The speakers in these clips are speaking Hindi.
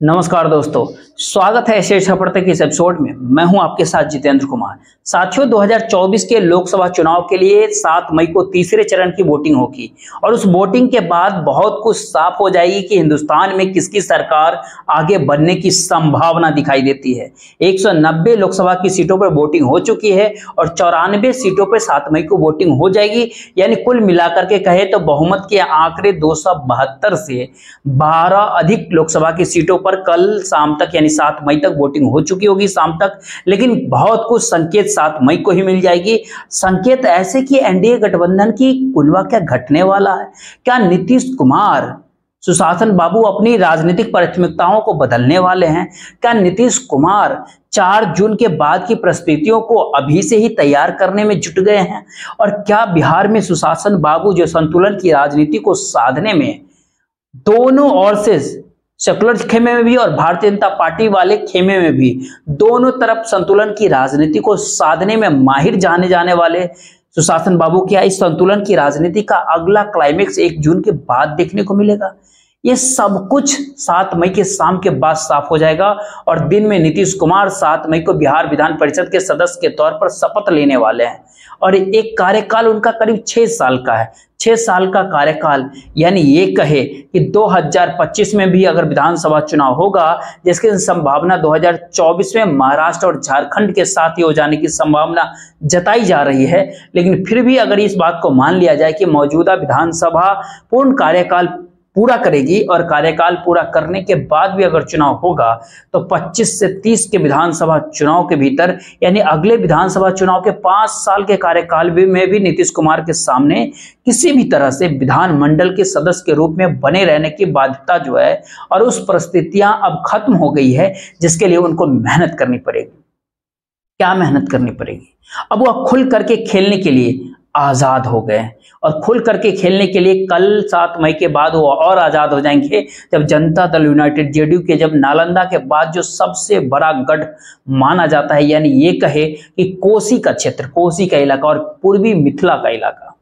नमस्कार दोस्तों, स्वागत है एशिया छपड़ते के इस एपिसोड में। मैं हूं आपके साथ जितेंद्र कुमार। साथियों, 2024 के लोकसभा चुनाव के लिए 7 मई को तीसरे चरण की वोटिंग होगी और उस वोटिंग के बाद बहुत कुछ साफ हो जाएगी कि हिंदुस्तान में किसकी सरकार आगे बढ़ने की संभावना दिखाई देती है। 190 लोकसभा की सीटों पर वोटिंग हो चुकी है और 94 सीटों पर 7 मई को वोटिंग हो जाएगी। यानी कुल मिलाकर के कहे तो बहुमत के आंकड़े 272 से 12 अधिक लोकसभा की सीटों पर कल शाम तक यानी 7 मई तक वोटिंग हो चुकी होगी शाम तक। लेकिन बहुत कुछ संकेत 7 मई को ही मिल जाएगी। संकेत ऐसे कि एनडीए गठबंधन की कुलवा क्या घटने वाला है। क्या नीतीश कुमार सुशासन बाबू अपनी राजनीतिक प्राथमिकताओं को बदलने वाले हैं? क्या नीतीश कुमार 4 जून के बाद की परिस्थितियों को अभी से ही तैयार करने में जुट गए हैं? और क्या बिहार में सुशासन बाबू जो संतुलन की राजनीति को साधने में दोनों ओर से सेकुलर खेमे में भी और भारतीय जनता पार्टी वाले खेमे में भी दोनों तरफ संतुलन की राजनीति को साधने में माहिर जाने जाने वाले सुशासन बाबू, क्या इस संतुलन की राजनीति का अगला क्लाइमेक्स 1 जून के बाद देखने को मिलेगा? ये सब कुछ 7 मई के शाम के बाद साफ हो जाएगा और दिन में नीतीश कुमार 7 मई को बिहार विधान परिषद के सदस्य के तौर पर शपथ लेने वाले हैं और एक कार्यकाल उनका करीब 6 साल का है। 6 साल का कार्यकाल, यानी ये कहे कि 2025 में भी अगर विधानसभा चुनाव होगा, जिसकी संभावना 2024 में महाराष्ट्र और झारखंड के साथ ही हो जाने की संभावना जताई जा रही है, लेकिन फिर भी अगर इस बात को मान लिया जाए कि मौजूदा विधानसभा पूर्ण कार्यकाल पूरा करेगी और कार्यकाल पूरा करने के बाद भी अगर चुनाव होगा तो 25 से 30 के विधानसभा चुनाव के भीतर यानी अगले विधानसभा चुनाव के 5 साल के कार्यकाल में भी नीतीश कुमार के सामने किसी भी तरह से विधानमंडल के सदस्य के रूप में बने रहने की बाध्यता जो है और उस परिस्थितियां अब खत्म हो गई है, जिसके लिए उनको मेहनत करनी पड़ेगी। क्या मेहनत करनी पड़ेगी? अब वह खुल करके खेलने के लिए आजाद हो गए और खुल करके खेलने के लिए कल 7 मई के बाद वो और आजाद हो जाएंगे जब जनता दल यूनाइटेड जेडीयू के जब नालंदा के बाद जो सबसे बड़ा गढ़ माना जाता है, यानी ये कहे कि कोसी का क्षेत्र, कोसी का इलाका और पूर्वी मिथिला का इलाका,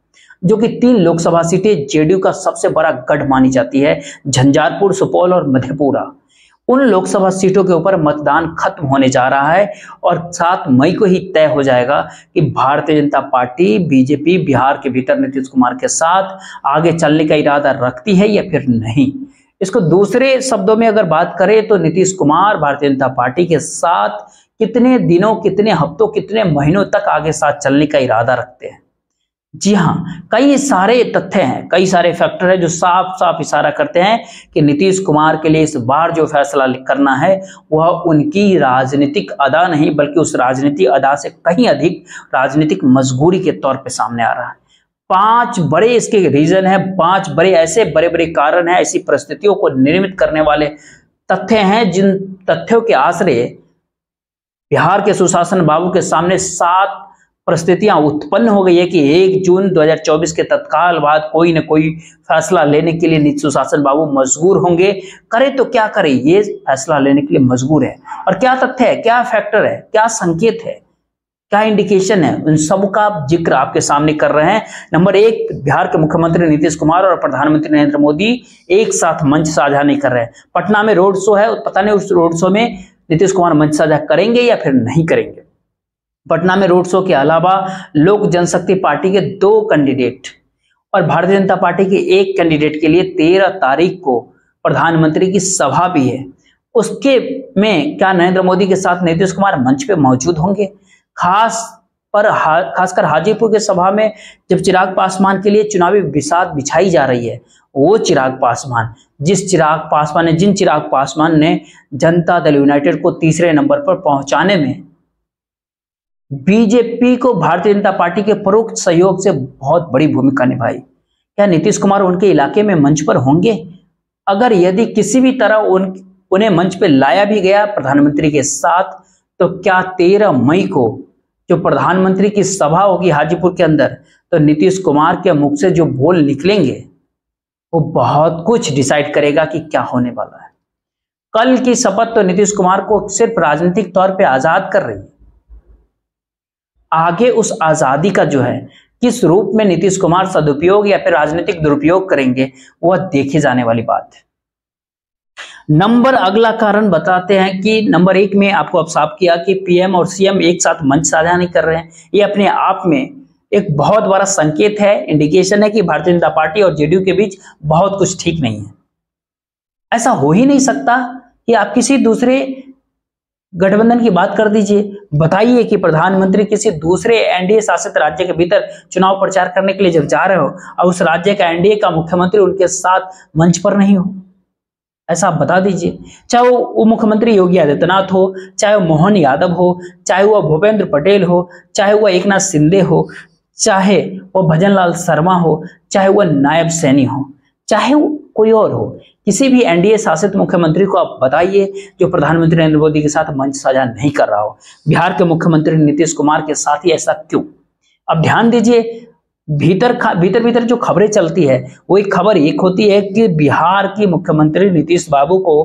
जो कि 3 लोकसभा सीटें जेडीयू का सबसे बड़ा गढ़ मानी जाती है, झंझारपुर, सुपौल और मधेपुरा, उन लोकसभा सीटों के ऊपर मतदान खत्म होने जा रहा है और 7 मई को ही तय हो जाएगा कि भारतीय जनता पार्टी बीजेपी बिहार के भीतर नीतीश कुमार के साथ आगे चलने का इरादा रखती है या फिर नहीं। इसको दूसरे शब्दों में अगर बात करें तो नीतीश कुमार भारतीय जनता पार्टी के साथ कितने दिनों, कितने हफ्तों, कितने महीनों तक आगे साथ चलने का इरादा रखते हैं। जी हाँ, कई सारे तथ्य हैं, कई सारे फैक्टर हैं जो साफ साफ इशारा करते हैं कि नीतीश कुमार के लिए इस बार जो फैसला करना है वह उनकी राजनीतिक अदा नहीं बल्कि उस राजनीतिक अदा से कहीं अधिक राजनीतिक मजबूरी के तौर पे सामने आ रहा है। 5 बड़े इसके रीजन है, 5 बड़े ऐसे बड़े बड़े कारण हैं, ऐसी परिस्थितियों को निर्मित करने वाले तथ्य हैं जिन तथ्यों के आश्रय बिहार के सुशासन बाबू के सामने 7 परिस्थितियां उत्पन्न हो गई है कि 1 जून 2024 के तत्काल बाद कोई न कोई फैसला लेने के लिए सुशासन बाबू मजबूर होंगे। करे तो क्या करे, ये फैसला लेने के लिए मजबूर है। और क्या तथ्य है, क्या फैक्टर है, क्या संकेत है, क्या इंडिकेशन है, उन सब का जिक्र आपके सामने कर रहे हैं। नंबर 1, बिहार के मुख्यमंत्री नीतीश कुमार और प्रधानमंत्री नरेंद्र मोदी एक साथ मंच साझा नहीं कर रहे हैं। पटना में रोड शो है, पता नहीं उस रोड शो में नीतीश कुमार मंच साझा करेंगे या फिर नहीं करेंगे। पटना में रोड शो के अलावा लोक जनशक्ति पार्टी के 2 कैंडिडेट और भारतीय जनता पार्टी के 1 कैंडिडेट के लिए 13 तारीख को प्रधानमंत्री की सभा भी है। उसके में क्या नरेंद्र मोदी के साथ नीतीश कुमार मंच पे मौजूद होंगे? खासकर हाजीपुर के सभा में जब चिराग पासवान के लिए चुनावी बिसात बिछाई जा रही है, वो चिराग पासवान जिन चिराग पासवान ने जनता दल यूनाइटेड को तीसरे नंबर पर पहुंचाने में बीजेपी को भारतीय जनता पार्टी के परोक्ष सहयोग से बहुत बड़ी भूमिका निभाई, क्या नीतीश कुमार उनके इलाके में मंच पर होंगे? अगर यदि किसी भी तरह उन्हें मंच पर लाया भी गया प्रधानमंत्री के साथ, तो क्या 13 मई को जो प्रधानमंत्री की सभा होगी हाजीपुर के अंदर, तो नीतीश कुमार के मुख से जो बोल निकलेंगे वो बहुत कुछ डिसाइड करेगा कि क्या होने वाला है। कल की शपथ तो नीतीश कुमार को सिर्फ राजनीतिक तौर पे आजाद कर रही है। आगे उस आजादी का जो है किस रूप में नीतीश कुमार सदुपयोग या फिर राजनीतिक दुरुपयोग करेंगे, वह देखी जाने वाली बात है। नंबर अगला कारण बताते हैं कि नंबर 1 में आपको अब साफ किया कि पीएम और सीएम एक साथ मंच साझा नहीं कर रहे हैं। ये अपने आप में एक बहुत बड़ा संकेत है, इंडिकेशन है कि भारतीय जनता पार्टी और जेडीयू के बीच बहुत कुछ ठीक नहीं है। ऐसा हो ही नहीं सकता कि आप किसी दूसरे गठबंधन की बात कर दीजिए। बताइए कि प्रधानमंत्री किसी दूसरे एनडीए शासित राज्य के भीतर चुनाव प्रचार करने के लिए जब जा रहे हो और उस राज्य का एनडीए का मुख्यमंत्री उनके साथ मंच पर नहीं हो, ऐसा आप बता दीजिए। चाहे वो मुख्यमंत्री योगी आदित्यनाथ हो, चाहे वो मोहन यादव हो, चाहे वो भूपेंद्र पटेल हो, चाहे वो एकनाथ शिंदे हो, चाहे वो भजनलाल शर्मा हो, चाहे वो नायब सैनी हो, चाहे वो कोई और हो, किसी भी एनडीए शासित मुख्यमंत्री को आप बताइए जो प्रधानमंत्री नरेंद्र मोदी के साथ मंच साझा नहीं कर रहा हो। बिहार के मुख्यमंत्री नीतीश कुमार के साथ ही ऐसा क्यों? अब ध्यान दीजिए, भीतर जो खबरें चलती है वो एक खबर एक होती है कि बिहार की मुख्यमंत्री नीतीश बाबू को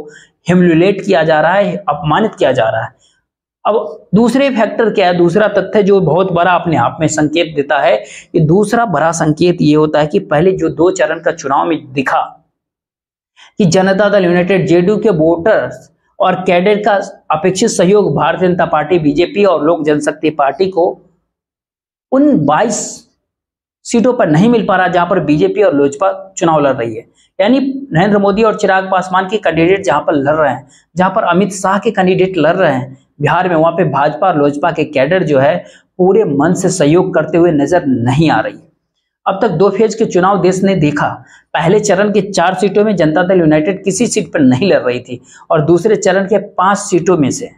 ह्यूमिलिएट किया जा रहा है, अपमानित किया जा रहा है। अब दूसरे फैक्टर क्या है, दूसरा तथ्य जो बहुत बड़ा अपने आप में संकेत देता है कि दूसरा बड़ा संकेत ये होता है कि पहले जो 2 चरण का चुनाव में दिखा कि जनता दल यूनाइटेड जेडीयू के वोटर्स और कैडर का अपेक्षित सहयोग भारतीय जनता पार्टी, बीजेपी और लोक जनशक्ति पार्टी को उन 22 सीटों पर नहीं मिल पा रहा जहां पर बीजेपी और लोजपा चुनाव लड़ रही है। यानी नरेंद्र मोदी और चिराग पासवान के कैंडिडेट जहां पर लड़ रहे हैं, जहां पर अमित शाह के कैंडिडेट लड़ रहे हैं बिहार में, वहां पे भाजपा और लोजपा के कैडर जो है पूरे मन से सहयोग करते हुए नजर नहीं आ रही है। अब तक 2 फेज के चुनाव देश ने देखा। पहले चरण के 4 सीटों में जनता दल यूनाइटेड किसी सीट पर नहीं लड़ रही थी और दूसरे चरण के 5 सीटों में से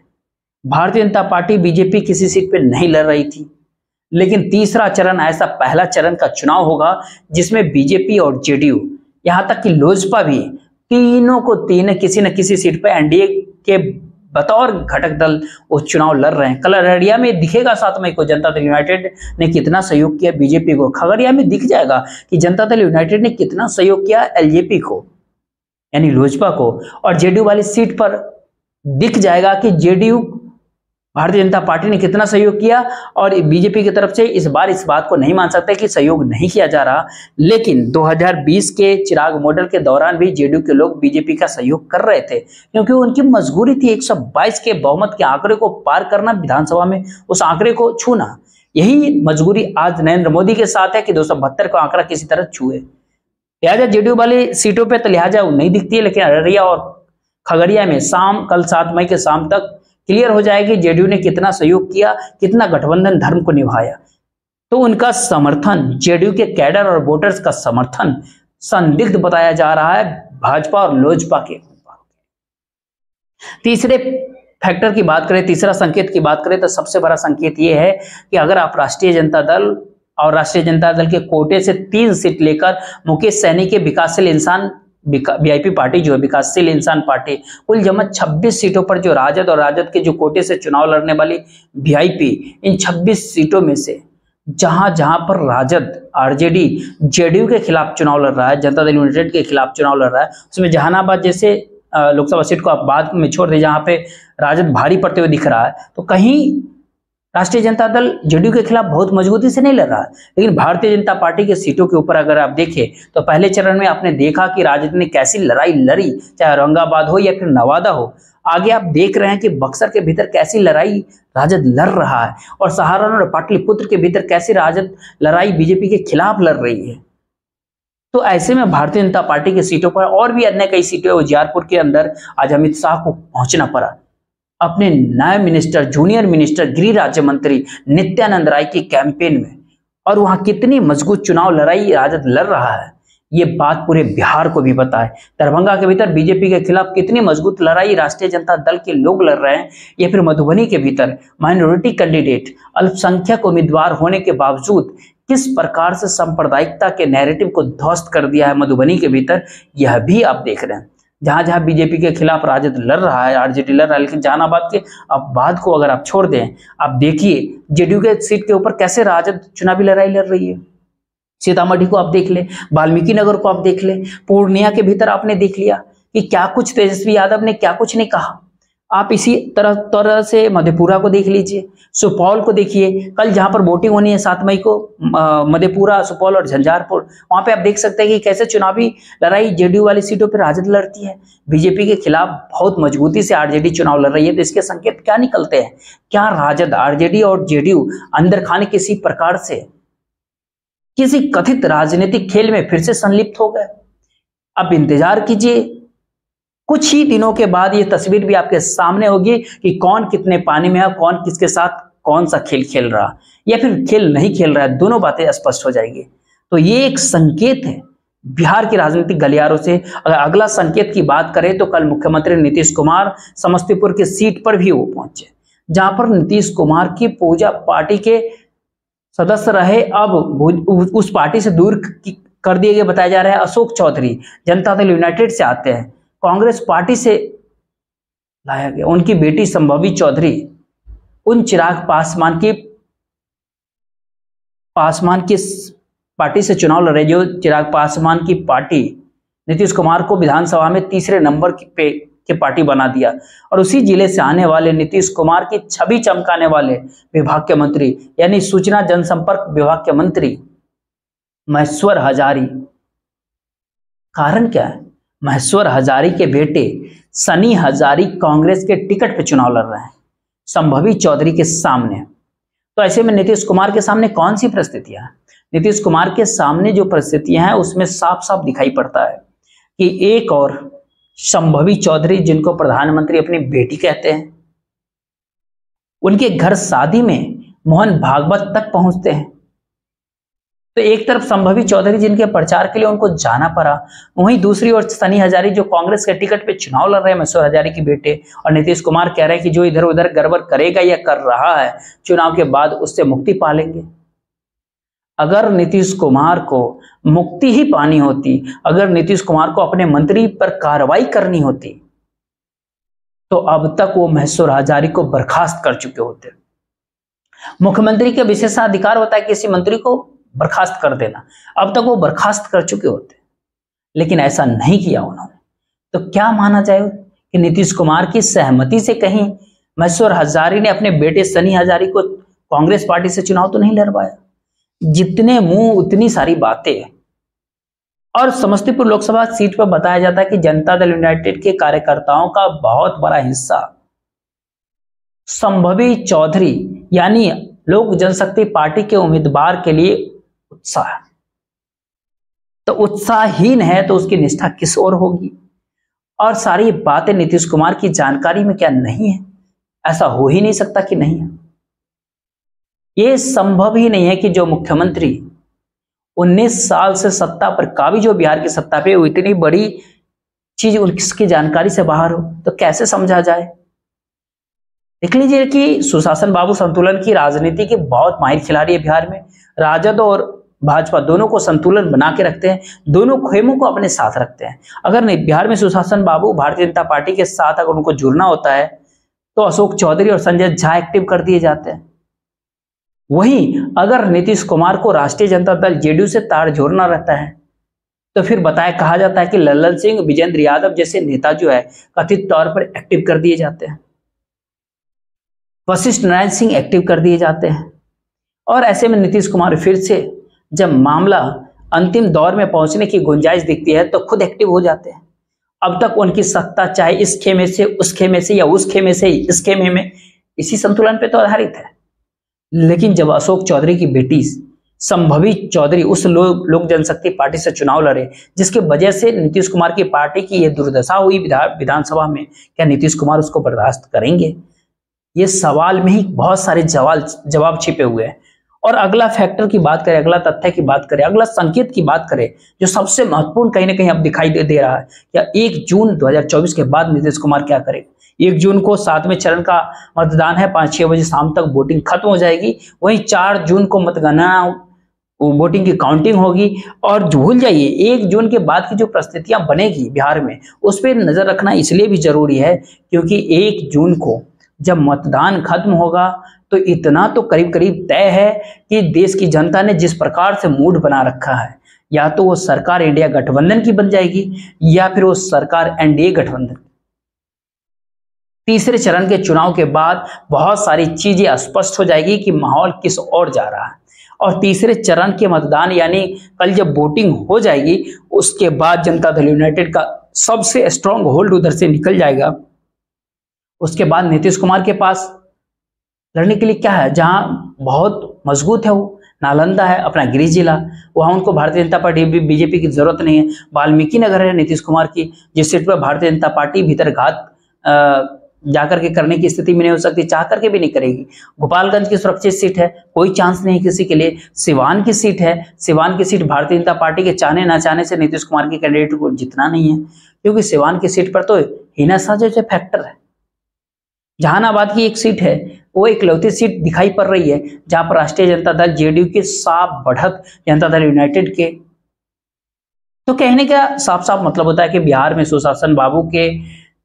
भारतीय जनता पार्टी, बीजेपी किसी सीट पर नहीं लड़ रही थी। लेकिन तीसरा चरण ऐसा पहला चरण का चुनाव होगा जिसमें बीजेपी और जेडीयू, यहां तक कि लोजपा भी, तीनों को किसी न किसी सीट पर एनडीए के बतौर घटक दल वो चुनाव लड़ रहे हैं। कल अररिया में दिखेगा 7 मई को जनता दल यूनाइटेड ने कितना सहयोग किया बीजेपी को। खगड़िया में दिख जाएगा कि जनता दल यूनाइटेड ने कितना सहयोग किया एलजेपी को, यानी लोजपा को। और जेडीयू वाली सीट पर दिख जाएगा कि जेडीयू, भारतीय जनता पार्टी ने कितना सहयोग किया। और बीजेपी की तरफ से इस बार इस बात को नहीं मान सकते कि सहयोग नहीं किया जा रहा। लेकिन 2020 के चिराग मॉडल के दौरान भी जेडीयू के लोग बीजेपी का सहयोग कर रहे थे क्योंकि उनकी मजबूरी थी 122 के बहुमत के आंकड़े को पार करना, विधानसभा में उस आंकड़े को छूना। यही मजबूरी आज नरेंद्र मोदी के साथ है कि 272 का आंकड़ा किसी तरह छुए। लिहाजा जेडीयू वाली सीटों पर तो लिहाजा नहीं दिखती है, लेकिन अररिया और खगड़िया में कल 7 मई के शाम तक क्लियर हो जाएगी जेडीयू ने कितना सहयोग किया, कितना गठबंधन धर्म को निभाया। तो उनका समर्थन, जेडीयू के कैडर और वोटर्स का समर्थन संदिग्ध बताया जा रहा है भाजपा और लोजपा के। तीसरे फैक्टर की बात करें, तीसरा संकेत की बात करें तो सबसे बड़ा संकेत यह है कि अगर आप राष्ट्रीय जनता दल और राष्ट्रीय जनता दल के कोटे से 3 सीट लेकर मुकेश सैनी के विकासशील इंसान वीआईपी पार्टी जो है विकासशील इंसान पार्टी, कुल जमा 26 सीटों पर जो राजद और राजद के जो कोटे से चुनाव लड़ने वाली वीआईपी, इन 26 सीटों में से जहां जहां पर राजद, आरजेडी, जेडीयू के खिलाफ चुनाव लड़ रहा है, जनता दल यूनाइटेड के खिलाफ चुनाव लड़ रहा है, उसमें जहानाबाद जैसे लोकसभा सीट को आप बाद में छोड़ दे जहां पे राजद भारी पड़ते हुए दिख रहा है, तो कहीं राष्ट्रीय जनता दल जेडीयू के खिलाफ बहुत मजबूती से नहीं लड़ रहा है। लेकिन भारतीय जनता पार्टी के सीटों के ऊपर अगर आप देखें तो पहले चरण में आपने देखा कि राजद ने कैसी लड़ाई लड़ी, चाहे औरंगाबाद हो या फिर नवादा हो। आगे आप देख रहे हैं कि बक्सर के भीतर कैसी लड़ाई राजद लड़ रहा है और सहारनपुर और पाटलिपुत्र के भीतर कैसी राजद लड़ाई बीजेपी के खिलाफ लड़ रही है। तो ऐसे में भारतीय जनता पार्टी की सीटों पर और भी अन्य कई सीटें, उजियारपुर के अंदर आज अमित शाह को पहुंचना पड़ा अपने नायब मिनिस्टर, जूनियर मिनिस्टर, गृह राज्य मंत्री नित्यानंद राय की कैंपेन में। और वहां कितनी मजबूत चुनाव लड़ाई राजद लड़ रहा है ये बात पूरे बिहार को भी पता है। दरभंगा के भीतर बीजेपी के खिलाफ कितनी मजबूत लड़ाई राष्ट्रीय जनता दल के लोग लड़ रहे हैं, या फिर मधुबनी के भीतर माइनॉरिटी कैंडिडेट, अल्पसंख्यक उम्मीदवार होने के बावजूद किस प्रकार से सांप्रदायिकता के नैरेटिव को ध्वस्त कर दिया है मधुबनी के भीतर, यह भी आप देख रहे हैं। जहां जहां बीजेपी के खिलाफ राजद लड़ रहा है, आरजेडी लड़ रहा है, लेकिन जहानाबाद के अपवाद को अगर आप छोड़ दें, आप देखिए जेडीयू के सीट के ऊपर कैसे राजद चुनावी लड़ाई लड़ रही है। सीतामढ़ी को आप देख ले, वाल्मीकि नगर को आप देख ले, पूर्णिया के भीतर आपने देख लिया कि क्या कुछ तेजस्वी यादव ने क्या कुछ नहीं कहा। आप इसी तरह से मधेपुरा को देख लीजिए, सुपौल को देखिए। कल जहां पर वोटिंग होनी है 7 मई को, मधेपुरा, सुपौल और झंझारपुर, वहां पे आप देख सकते हैं कि कैसे चुनावी लड़ाई जेडीयू वाली सीटों पर राजद लड़ती है। बीजेपी के खिलाफ बहुत मजबूती से आरजेडी चुनाव लड़ रही है। तो इसके संकेत क्या निकलते हैं? क्या राजद, आरजेडी और जेडीयू अंदर खाने किसी प्रकार से किसी कथित राजनीतिक खेल में फिर से संलिप्त हो गए? अब इंतजार कीजिए, कुछ ही दिनों के बाद ये तस्वीर भी आपके सामने होगी कि कौन कितने पानी में है, कौन किसके साथ कौन सा खेल खेल रहा या फिर खेल नहीं खेल रहा है, दोनों बातें स्पष्ट हो जाएंगी। तो ये एक संकेत है बिहार की राजनीतिक गलियारों से। अगर अगला संकेत की बात करें तो कल मुख्यमंत्री नीतीश कुमार समस्तीपुर की सीट पर भी वो पहुंचे, जहां पर नीतीश कुमार की पूजा पार्टी के सदस्य रहे, अब उस पार्टी से दूर कर दिए गए बताया जा रहा है। अशोक चौधरी जनता दल यूनाइटेड से आते हैं, कांग्रेस पार्टी से लाया गया। उनकी बेटी संभवी चौधरी उन चिराग पासवान की पार्टी से चुनाव लड़ रहे, जो चिराग पासवान की पार्टी नीतीश कुमार को विधानसभा में तीसरे नंबर की पार्टी बना दिया। और उसी जिले से आने वाले नीतीश कुमार की छवि चमकाने वाले विभाग के मंत्री यानी सूचना जनसंपर्क विभाग के मंत्री महेश्वर हजारी। कारण क्या है? महेश्वर हजारी के बेटे सनी हजारी कांग्रेस के टिकट पे चुनाव लड़ रहे हैं संभवी चौधरी के सामने। तो ऐसे में नीतीश कुमार के सामने कौन सी परिस्थितियां हैं? नीतीश कुमार के सामने जो परिस्थितियां हैं उसमें साफ साफ दिखाई पड़ता है कि एक और संभवी चौधरी, जिनको प्रधानमंत्री अपनी बेटी कहते हैं, उनके घर शादी में मोहन भागवत तक पहुंचते हैं। तो एक तरफ संभवी चौधरी जिनके प्रचार के लिए उनको जाना पड़ा, वहीं दूसरी ओर सनी हजारी जो कांग्रेस के टिकट पे चुनाव लड़ रहे हैं, महेश्वर हजारी के बेटे। और नीतीश कुमार कह रहे हैं कि जो इधर उधर गड़बड़ करेगा या कर रहा है, चुनाव के बाद उससे मुक्ति पा लेंगे। अगर नीतीश कुमार को मुक्ति ही पानी होती, अगर नीतीश कुमार को अपने मंत्री पर कार्रवाई करनी होती, तो अब तक वो महेश्वर हजारी को बर्खास्त कर चुके होते। मुख्यमंत्री का विशेषाधिकार होता है किसी मंत्री को बर्खास्त कर देना, अब तक वो बर्खास्त कर चुके होते, लेकिन ऐसा नहीं किया उन्होंने। तो क्या माना जाए कि नीतीश कुमार की सहमति से कहीं महेश्वर हजारी ने अपने बेटे सनी हजारी को कांग्रेस पार्टी से चुनाव तो नहीं लड़वाया? जितने मुंह उतनी सारी बातें। और समस्तीपुर लोकसभा सीट पर बताया जाता है कि जनता दल यूनाइटेड के कार्यकर्ताओं का बहुत बड़ा हिस्सा संभवी चौधरी यानी लोक जनशक्ति पार्टी के उम्मीदवार के लिए उत्साह है। तो उत्साहहीन है तो उसकी निष्ठा किस ओर होगी? और सारी बातें नीतीश कुमार की जानकारी में क्या नहीं है? ऐसा हो ही नहीं सकता कि नहीं है। यह संभव ही नहीं है कि जो मुख्यमंत्री 19 साल से सत्ता पर काबिज जो बिहार की सत्ता पे, वो इतनी बड़ी चीज उसकी जानकारी से बाहर हो, तो कैसे समझा जाए? देख लीजिए कि सुशासन बाबू संतुलन की राजनीति के बहुत माहिर खिलाड़ी है बिहार में। राजद और भाजपा दोनों को संतुलन बना के रखते हैं, दोनों खेमों को अपने साथ रखते हैं। अगर नहीं बिहार में सुशासन बाबू भारतीय जनता पार्टी के साथ अगर उनको जुड़ना होता है तो अशोक चौधरी और संजय झा एक्टिव कर दिए जाते हैं। वहीं अगर नीतीश कुमार को राष्ट्रीय जनता दल जेडीयू से तार जोड़ना रहता है तो फिर कहा जाता है कि लल्लन सिंह, विजेंद्र यादव जैसे नेता जो है कथित तौर पर एक्टिव कर दिए जाते हैं, वशिष्ठ नारायण सिंह एक्टिव कर दिए जाते हैं। और ऐसे में नीतीश कुमार फिर से जब मामला अंतिम दौर में पहुंचने की गुंजाइश दिखती है तो खुद एक्टिव हो जाते हैं। अब तक उनकी सत्ता चाहे इस खेमे से उस खेमे से या उस खेमे से इस खेमे में इसी संतुलन पे तो आधारित है। लेकिन जब अशोक चौधरी की बेटी संभवी चौधरी उस लोक जनशक्ति पार्टी से चुनाव लड़े, जिसकी वजह से नीतीश कुमार की पार्टी की यह दुर्दशा हुई विधानसभा में, क्या नीतीश कुमार उसको बर्दाश्त करेंगे? ये सवाल में ही बहुत सारे जवाब छिपे हुए हैं। और अगला फैक्टर की बात करें, अगला तथ्य की बात करें, अगला संकेत की बात करें, जो सबसे महत्वपूर्ण कहीं ना कहीं अब दिखाई दे रहा है, क्या 1 जून 2024 के बाद नीतीश कुमार क्या करेगा? 1 जून को 7वें चरण का मतदान है, 5-6 बजे शाम तक वोटिंग खत्म हो जाएगी। वहीं 4 जून को मतगणना वोटिंग की काउंटिंग होगी। और भूल जाइए 1 जून के बाद की जो परिस्थितियां बनेगी बिहार में, उस पर नजर रखना इसलिए भी जरूरी है क्योंकि 1 जून को जब मतदान खत्म होगा तो इतना तो करीब करीब तय है कि देश की जनता ने जिस प्रकार से मूड बना रखा है, या तो वो सरकार इंडिया गठबंधन की बन जाएगी या फिर वो सरकार एनडीए गठबंधन। तीसरे चरण के चुनाव के बाद बहुत सारी चीजें स्पष्ट हो जाएगी कि माहौल किस ओर जा रहा है। और तीसरे चरण के मतदान यानी कल जब वोटिंग हो जाएगी उसके बाद जनता दल यूनाइटेड का सबसे स्ट्रांग होल्ड उधर से निकल जाएगा। उसके बाद नीतीश कुमार के पास लड़ने के लिए क्या है, जहां बहुत मजबूत है वो नालंदा है, अपना गृह जिला, वहां उनको भारतीय जनता पार्टी बीजेपी की जरूरत नहीं है। वाल्मीकि नगर है नीतीश कुमार की, जिस सीट पर भारतीय जनता पार्टी भीतरघात जाकर के करने की स्थिति में नहीं हो सकती, चाह करके भी नहीं करेगी। गोपालगंज की सुरक्षित सीट है, कोई चांस नहीं किसी के लिए। सिवान की सीट है, सिवान की सीट भारतीय जनता पार्टी के चाहने ना चाहने से नीतीश कुमार के कैंडिडेट को जितना नहीं है, क्योंकि सिवान की सीट पर तो हिना साजिश फैक्टर है। जहानाबाद की एक सीट है, वो इकलौती सीट दिखाई पड़ रही है जहां पर राष्ट्रीय जनता दल जेडीयू के साफ बढ़त जनता दल यूनाइटेड के। तो कहने का साफ साफ मतलब होता है कि बिहार में सुशासन बाबू के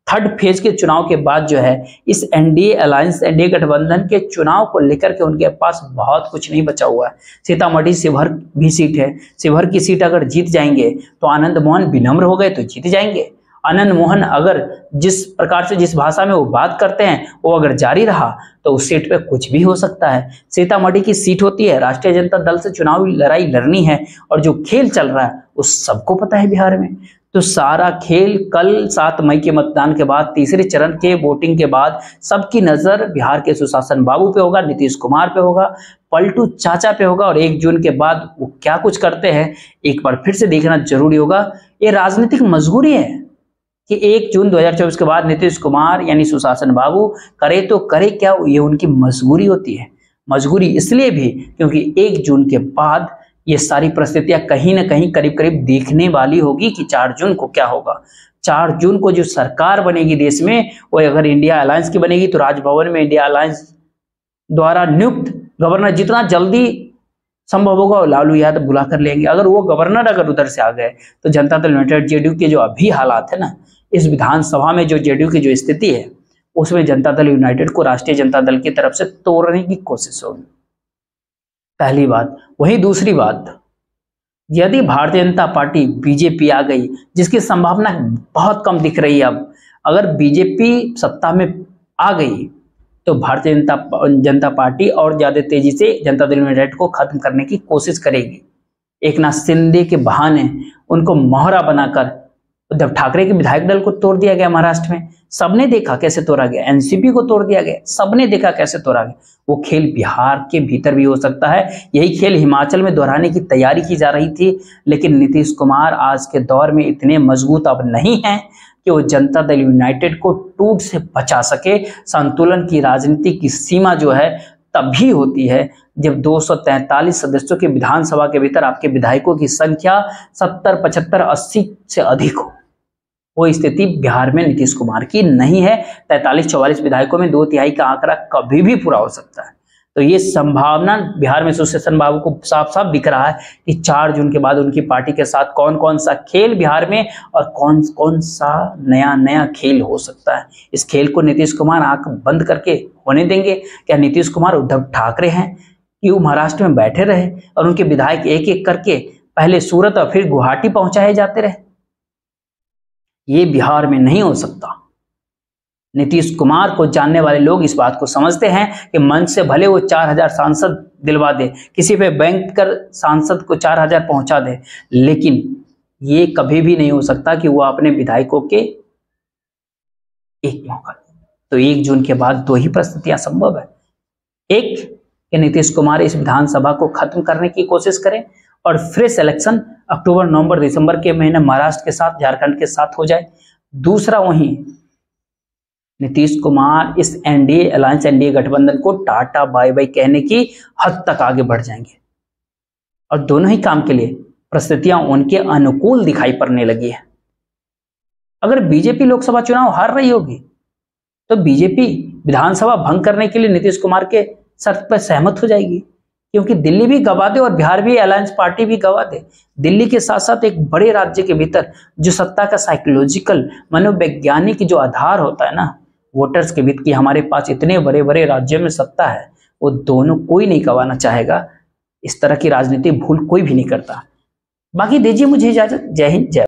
थर्ड फेज के चुनाव के बाद जो है इस एनडीए अलायंस एनडीए गठबंधन के चुनाव को लेकर के उनके पास बहुत कुछ नहीं बचा हुआ है। सीतामढ़ी शिवहर भी सीट है, शिवहर की सीट अगर जीत जाएंगे तो आनंद मोहन विनम्र हो गए तो जीत जाएंगे। आनंद मोहन अगर जिस प्रकार से जिस भाषा में वो बात करते हैं वो अगर जारी रहा तो उस सीट पे कुछ भी हो सकता है। सीतामढ़ी की सीट होती है, राष्ट्रीय जनता दल से चुनावी लड़ाई लड़नी है और जो खेल चल रहा है वो सबको पता है बिहार में। तो सारा खेल कल 7 मई के मतदान के बाद तीसरे चरण के वोटिंग के बाद सबकी नजर बिहार के सुशासन बाबू पे होगा, नीतीश कुमार पे होगा, पलटू चाचा पे होगा। और 1 जून के बाद वो क्या कुछ करते हैं एक बार फिर से देखना जरूरी होगा। ये राजनीतिक मजबूरी है कि 1 जून 2024 के बाद नीतीश कुमार यानी सुशासन बाबू करे तो करे क्या, ये उनकी मजबूरी होती है। मजबूरी इसलिए भी क्योंकि 1 जून के बाद ये सारी परिस्थितियां कहीं ना कहीं करीब करीब देखने वाली होगी कि 4 जून को क्या होगा। 4 जून को जो सरकार बनेगी देश में वो अगर इंडिया अलायंस की बनेगी तो राजभवन में इंडिया अलायंस द्वारा नियुक्त गवर्नर जितना जल्दी संभव होगा लालू यादव बुला कर लेंगे। अगर वो गवर्नर अगर उधर से आ गए तो जनता दल यूनाइटेड जेडीयू के जो अभी हालात है ना, इस विधानसभा में जो जेडीयू की जो स्थिति है उसमें जनता दल यूनाइटेड को राष्ट्रीय जनता दल की तरफ से तोड़ने की कोशिश होगी, पहली बात। वहीं दूसरी बात, यदि भारतीय जनता पार्टी बीजेपी आ गई, जिसकी संभावना बहुत कम दिख रही है अब, अगर बीजेपी सत्ता में आ गई तो भारतीय जनता पार्टी और ज्यादा तेजी से जनता दल यूनाइटेड को खत्म करने की कोशिश करेगी। एकनाथ शिंदे के बहाने उनको मोहरा बनाकर उद्धव ठाकरे के विधायक दल को तोड़ दिया गया महाराष्ट्र में, सबने देखा कैसे तोड़ा गया। एनसीपी को तोड़ दिया गया, सबने देखा कैसे तोड़ा गया। वो खेल बिहार के भीतर भी हो सकता है, यही खेल हिमाचल में दोहराने की तैयारी की जा रही थी। लेकिन नीतीश कुमार आज के दौर में इतने मजबूत अब नहीं है कि वो जनता दल यूनाइटेड को टूट से बचा सके। संतुलन की राजनीति की सीमा जो है तभी होती है जब 243 सदस्यों के विधानसभा के भीतर आपके विधायकों की संख्या 70, 75, 80 से अधिक हो। वो स्थिति बिहार में नीतीश कुमार की नहीं है। 43-44 विधायकों में 2/3 का आंकड़ा कभी भी पूरा हो सकता है। तो ये संभावना बिहार में सुशासन बाबू को साफ साफ दिख रहा है कि 4 जून के बाद उनकी पार्टी के साथ कौन कौन सा खेल बिहार में और कौन कौन सा नया खेल हो सकता है। इस खेल को नीतीश कुमार आंख बंद करके होने देंगे? क्या नीतीश कुमार उद्धव ठाकरे हैं कि वो महाराष्ट्र में बैठे रहे और उनके विधायक एक एक करके पहले सूरत और फिर गुवाहाटी पहुंचाए जाते रहे? ये बिहार में नहीं हो सकता। नीतीश कुमार को जानने वाले लोग इस बात को समझते हैं कि मंच से भले वो 4000 सांसद दिलवा दे, किसी पे बैंक कर सांसद को 4000 पहुंचा दे, लेकिन ये कभी भी नहीं हो सकता कि वो अपने विधायकों के एक मौका दे। तो 1 जून के बाद 2 ही परिस्थितियां संभव है। एक कि नीतीश कुमार इस विधानसभा को खत्म करने की कोशिश करें और फ्रेश इलेक्शन अक्टूबर, नवंबर, दिसंबर के महीने महाराष्ट्र के साथ, झारखंड के साथ हो जाए। दूसरा, वहीं नीतीश कुमार इस एनडीए अलायंस एनडीए गठबंधन को टाटा बाय बाय कहने की हद तक आगे बढ़ जाएंगे और दोनों ही काम के लिए परिस्थितियां उनके अनुकूल दिखाई पड़ने लगी है। अगर बीजेपी लोकसभा चुनाव हार रही होगी तो बीजेपी विधानसभा भंग करने के लिए नीतीश कुमार के शर्त पर सहमत हो जाएगी, क्योंकि दिल्ली भी गवा दे और बिहार भी अलायंस पार्टी भी गवा दे। दिल्ली के साथ साथ एक बड़े राज्य के भीतर जो सत्ता का साइकोलॉजिकल मनोवैज्ञानिक जो आधार होता है ना वोटर्स के बीच की, हमारे पास इतने बड़े बड़े राज्यों में सत्ता है, वो दोनों कोई नहीं गवाना चाहेगा। इस तरह की राजनीति भूल कोई भी नहीं करता। बाकी दीजिए मुझे इजाजत। जय हिंद, जय